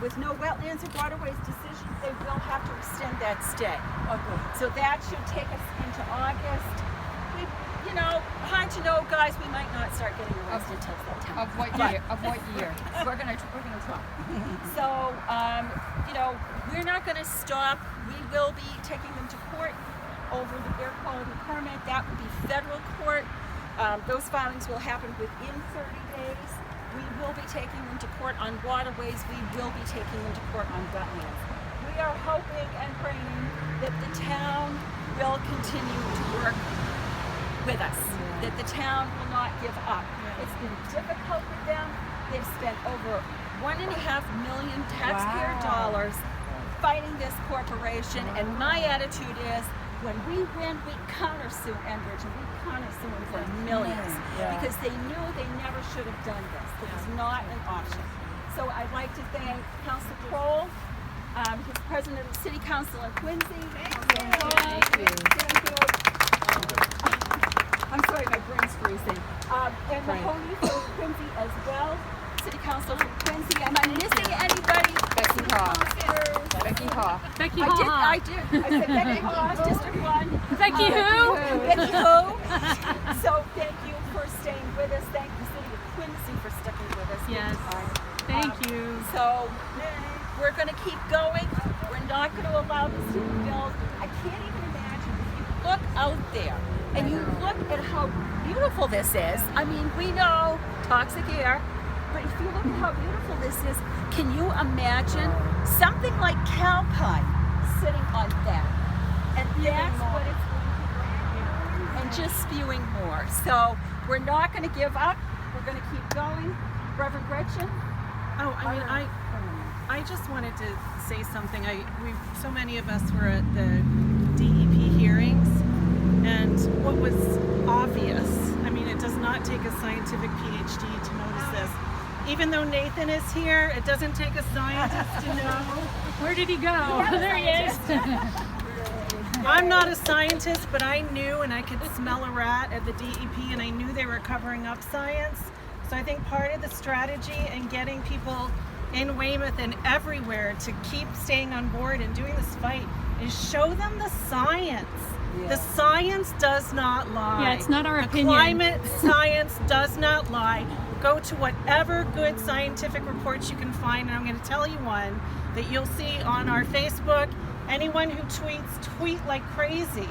with no wetlands or waterways decision, they will have to extend that stay. Okay. So that should take us into August. We, you know, hard to know, guys. We might not start getting arrested till September. Of what year? Of what year? We're gonna try. So, you know, we're not gonna stop. We will be taking them to court over the air quality permit. That will be federal court. Those filings will happen within 30 days. We will be taking them to court on waterways. We will be taking them to court on wetlands. We are hoping and praying that the town will continue to work with us, that the town will not give up. It's been difficult with them. They've spent over $1.5 million taxpayer dollars fighting this corporation, and my attitude is, when we win, we countersue Enbridge, and we countersue them for millions, because they knew they never should have done this. It was not an option. So I'd like to thank Councilor Kroll, who's president of the City Council in Quincy. Thank you. I'm sorry, my brain's freezing. And Mahoney from Quincy as well. City Council from Quincy. Am I missing anybody? Becky Haw. Becky Haw. Becky Haw. I did. I said Becky Haw, District 1. Becky who? Becky who? So thank you for staying with us. Thank the City of Quincy for sticking with us. Yes. Thank you. So we're going to keep going. We're not going to allow this to be built. I can't even imagine if you look out there and you look at how beautiful this is. I mean, we know toxic air, but if you look at how beautiful this is, can you imagine something like Calpine sitting on that? And that's what it's going to bring, and just spewing more. So we're not going to give up. We're going to keep going. Reverend Gretchen? Oh, I just wanted to say something. So many of us were at the DEP hearings, and what was obvious, I mean, it does not take a scientific PhD to notice this. Even though Nathan is here, it doesn't take a scientist to know. Where did he go? There he is. I'm not a scientist, but I knew, and I could smell a rat at the DEP, and I knew they were covering up science. So I think part of the strategy and getting people in Weymouth and everywhere to keep staying on board and doing this fight is show them the science. The science does not lie. Yeah, it's not our opinion. The climate science does not lie. Go to whatever good scientific reports you can find, and I'm going to tell you one that you'll see on our Facebook. Anyone who tweets, tweet like crazy.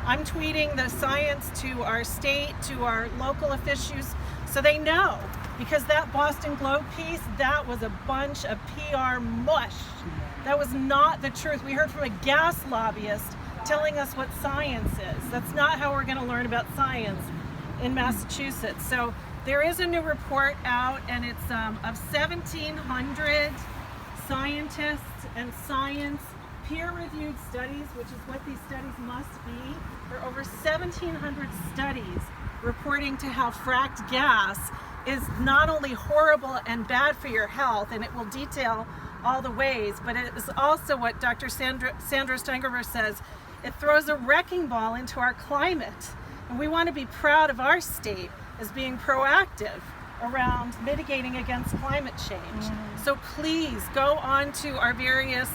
I'm tweeting the science to our state, to our local officials, so they know. Because that Boston Globe piece, that was a bunch of PR mush. That was not the truth. We heard from a gas lobbyist telling us what science is. That's not how we're going to learn about science in Massachusetts. So there is a new report out, and it's of 1,700 scientists and science peer-reviewed studies, which is what these studies must be. There are over 1,700 studies reporting to how fracked gas is not only horrible and bad for your health, and it will detail all the ways, but it is also what Dr. Sandra Steigerber says, it throws a wrecking ball into our climate. And we want to be proud of our state as being proactive around mitigating against climate change. So please go on to our various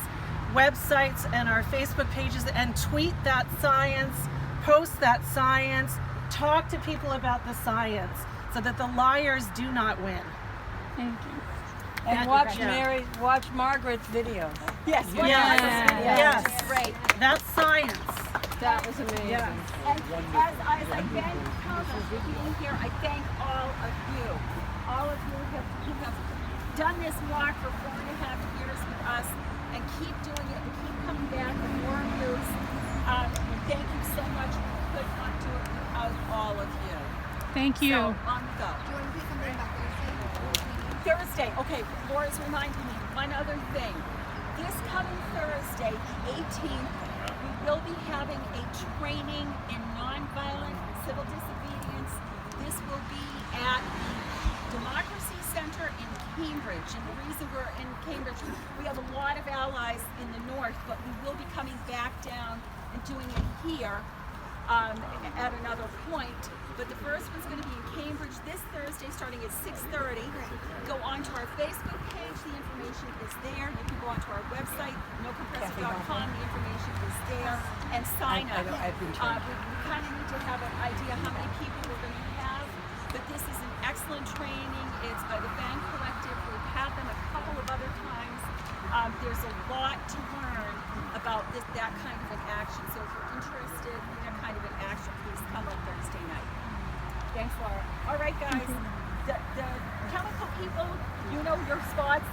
websites and our Facebook pages and tweet that science, post that science, talk to people about the science so that the liars do not win. Thank you. And watch Margaret's video. Yes. Yes. Great. That's science. That was amazing. Yes. And as I thank council for being here, I thank all of you. All of you who have done this walk for 4.5 years with us and keep doing it and keep coming back with more news. Thank you so much. We could not do it without all of you. Thank you. So on we go. Do you want to say something about Thursday. Okay, Laura's reminding me one other thing. This coming Thursday, the 18th, we will be having a training in nonviolent civil disobedience. This will be at the Democracy Center in Cambridge. And the reason we're in Cambridge, we have a lot of allies in the north, but we will be coming back down and doing it here at another point. But the first one's going to be in Cambridge this Thursday starting at 6:30. Go onto our Facebook page. The information is there. You can go onto our website, nocompressor.com. The information is there. And sign up. We kind of need to have an idea how many people we're going to have. But this is an excellent training. It's by the Bank Collective. We've had them a couple of other times. There's a lot to learn about that kind of an action. So if you're interested in that kind of an action, please come on Thursday night. Thanks, Laura. All right, guys. The chemical people, you know your spots.